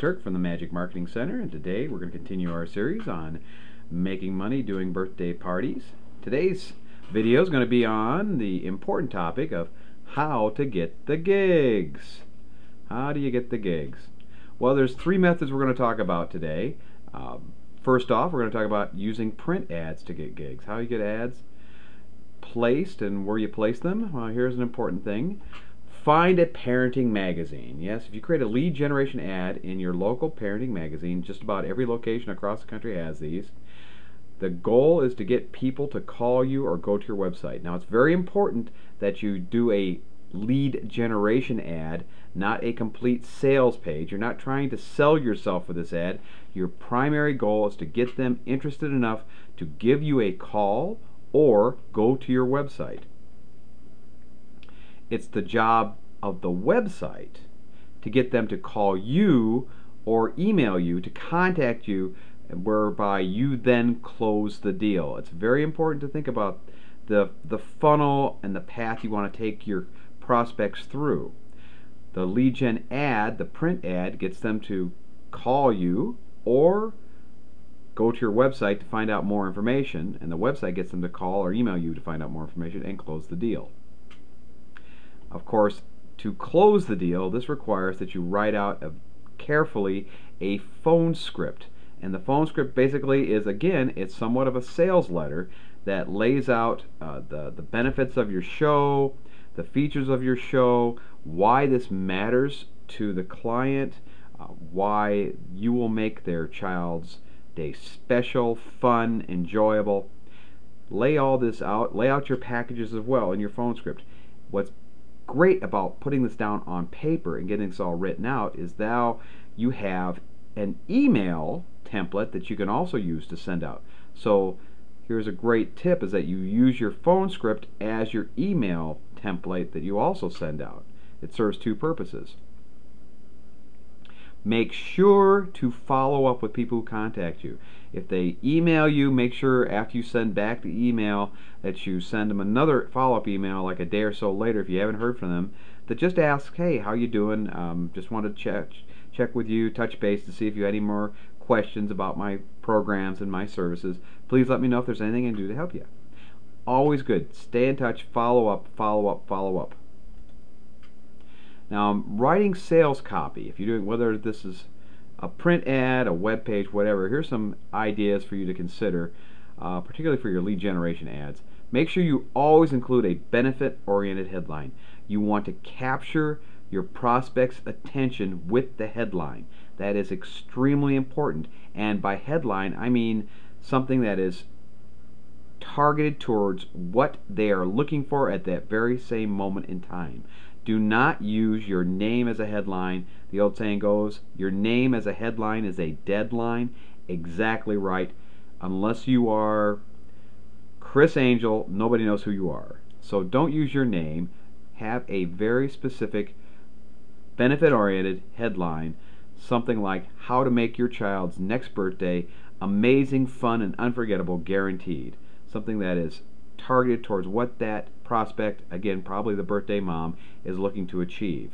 Turk from the Magic Marketing Center, and today we're going to continue our series on making money doing birthday parties. Today's video is going to be on the important topic of how to get the gigs. How do you get the gigs? Well, there's three methods we're going to talk about today. First off, we're going to talk about using print ads to get gigs. How you get ads placed and where you place them. Well, here's an important thing. Find a parenting magazine. Yes, if you create a lead generation ad in your local parenting magazine, just about every location across the country has these. The goal is to get people to call you or go to your website. Now, it's very important that you do a lead generation ad, not a complete sales page. You're not trying to sell yourself with this ad. Your primary goal is to get them interested enough to give you a call or go to your website. It's the job of the website to get them to call you or email you to contact you, whereby you then close the deal. It's very important to think about the funnel and the path you want to take your prospects through. The lead gen ad, the print ad, gets them to call you or go to your website to find out more information, and the website gets them to call or email you to find out more information and close the deal. Of course, to close the deal, this requires that you write out carefully a phone script. And the phone script basically is, again, it's somewhat of a sales letter that lays out the benefits of your show, the features of your show, why this matters to the client, why you will make their child's day special, fun, enjoyable. Lay all this out. Lay out your packages as well in your phone script. What's great about putting this down on paper and getting this all written out is now you have an email template that you can also use to send out. So here's a great tip, is that you use your phone script as your email template that you also send out. It serves two purposes. Make sure to follow up with people who contact you. If they email you, make sure after you send back the email that you send them another follow-up email like a day or so later if you haven't heard from them, that just ask, hey, how you doing? Just wanted to check with you, touch base to see if you had any more questions about my programs and my services. Please let me know if there's anything I can do to help you. Always good. Stay in touch. Follow up, follow up, follow up. Now, writing sales copy, if you're doing, whether this is a print ad, a web page, whatever, here's some ideas for you to consider, particularly for your lead generation ads. Make sure you always include a benefit-oriented headline. You want to capture your prospect's attention with the headline. That is extremely important. And by headline, I mean something that is targeted towards what they are looking for at that very same moment in time. Do not use your name as a headline. The old saying goes, your name as a headline is a deadline. Exactly right. Unless you are Chris Angel, nobody knows who you are. So don't use your name. Have a very specific benefit-oriented headline, something like how to make your child's next birthday amazing, fun, and unforgettable, guaranteed. Something that is targeted towards what that prospect, again probably the birthday mom, is looking to achieve.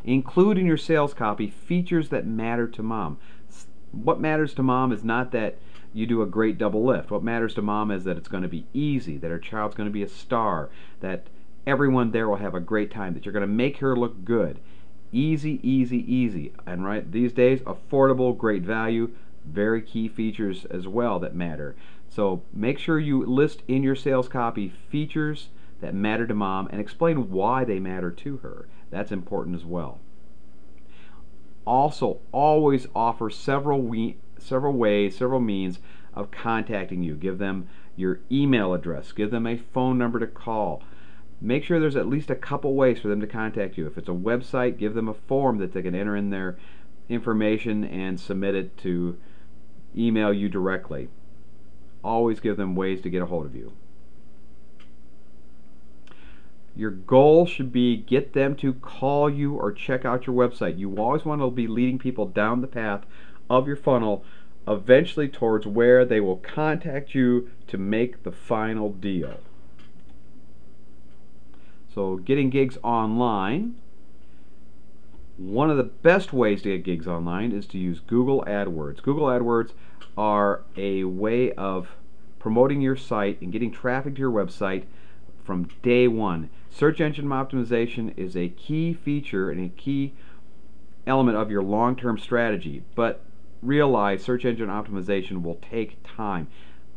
Include in your sales copy features that matter to mom. What matters to mom is not that you do a great double lift. What matters to mom is that it's going to be easy, that her child's going to be a star, that everyone there will have a great time, that you're going to make her look good. Easy, easy, easy. And right these days, affordable, great value, very key features as well that matter. So make sure you list in your sales copy features that matter to mom and explain why they matter to her. That's important as well. Also, always offer several ways, several means of contacting you. Give them your email address. Give them a phone number to call. Make sure there's at least a couple ways for them to contact you. If it's a website, give them a form that they can enter in their information and submit it to email you directly. Always give them ways to get a hold of you. Your goal should be get them to call you or check out your website. You always want to be leading people down the path of your funnel, eventually towards where they will contact you to make the final deal. So getting gigs online One of the best ways to get gigs online is to use Google AdWords. Google AdWords are a way of promoting your site and getting traffic to your website from day one. Search engine optimization is a key feature and a key element of your long-term strategy, but realize search engine optimization will take time.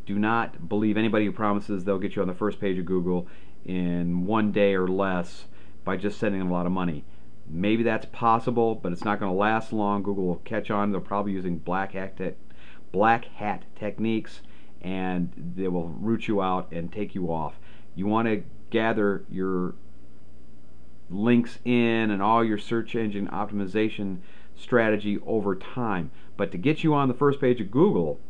Do not believe anybody who promises they'll get you on the first page of Google in one day or less by just sending them a lot of money. Maybe that's possible, but it's not going to last long. Google will catch on. They're probably using black hat techniques, and they will root you out and take you off. You want to gather your links in and all your search engine optimization strategy over time. But to get you on the first page of Google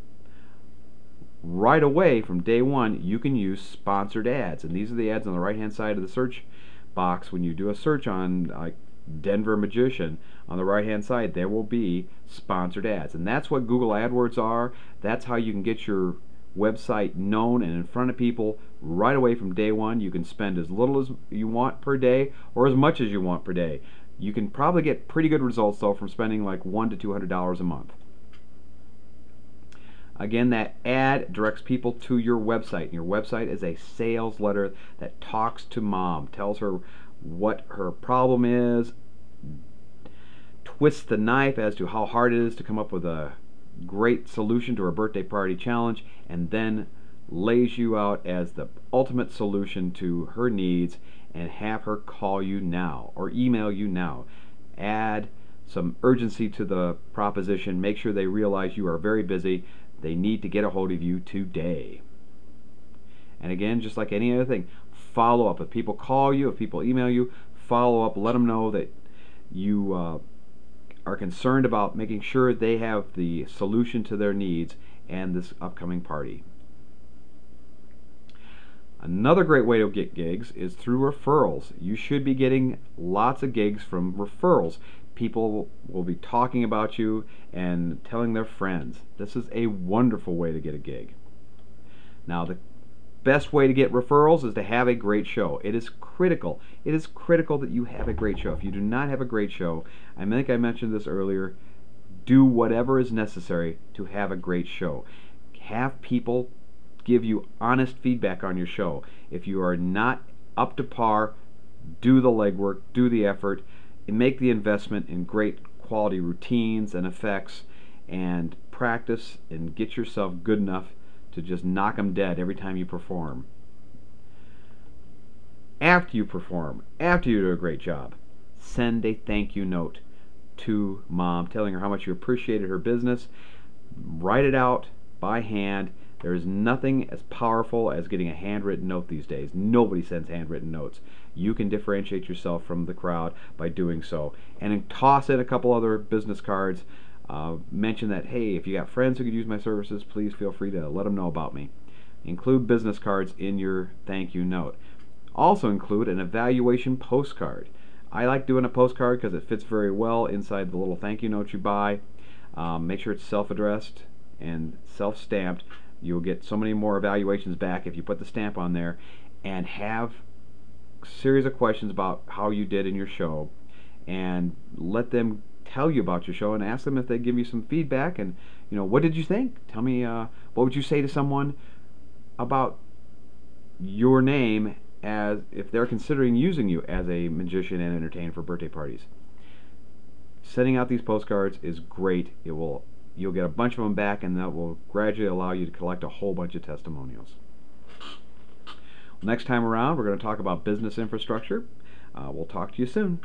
right away from day one, you can use sponsored ads. And these are the ads on the right hand side of the search box. When you do a search on like Denver Magician, on the right hand side there will be sponsored ads, and that's what Google AdWords are. That's how you can get your website known and in front of people right away from day one. You can spend as little as you want per day or as much as you want per day. You can probably get pretty good results though from spending like $100 to $200 a month. Again, that ad directs people to your website, and your website is a sales letter that talks to mom, tells her what her problem is, twists the knife as to how hard it is to come up with a great solution to her birthday party challenge, and then lays you out as the ultimate solution to her needs, and have her call you now or email you now. Add some urgency to the proposition. Make sure they realize you are very busy. They need to get a hold of you today. And again, just like any other thing, follow up. If people call you, if people email you, follow up. Let them know that you are concerned about making sure they have the solution to their needs and this upcoming party. Another great way to get gigs is through referrals. You should be getting lots of gigs from referrals. People will be talking about you and telling their friends. This is a wonderful way to get a gig. Now, the best way to get referrals is to have a great show. It is critical. It is critical that you have a great show. If you do not have a great show, I think I mentioned this earlier, do whatever is necessary to have a great show. Have people give you honest feedback on your show. If you are not up to par, do the legwork, do the effort, and make the investment in great quality routines and effects, and practice and get yourself good enough to just knock them dead every time you perform. After you perform, after you do a great job, send a thank you note to mom telling her how much you appreciated her business. Write it out by hand. There is nothing as powerful as getting a handwritten note these days. Nobody sends handwritten notes. You can differentiate yourself from the crowd by doing so. And then toss in a couple other business cards. Mention that, hey, if you got friends who could use my services, please feel free to let them know about me. Include business cards in your thank you note. Also include an evaluation postcard. I like doing a postcard because it fits very well inside the little thank you note you buy. Make sure it's self-addressed and self-stamped. You'll get so many more evaluations back if you put the stamp on there, and have a series of questions about how you did in your show, and let them tell you about your show, and ask them if they give you some feedback, and what did you think? Tell me what would you say to someone about your name as if they're considering using you as a magician and entertainer for birthday parties. Sending out these postcards is great. You'll get a bunch of them back, and that will gradually allow you to collect a whole bunch of testimonials. Next time around, we're going to talk about business infrastructure. We'll talk to you soon.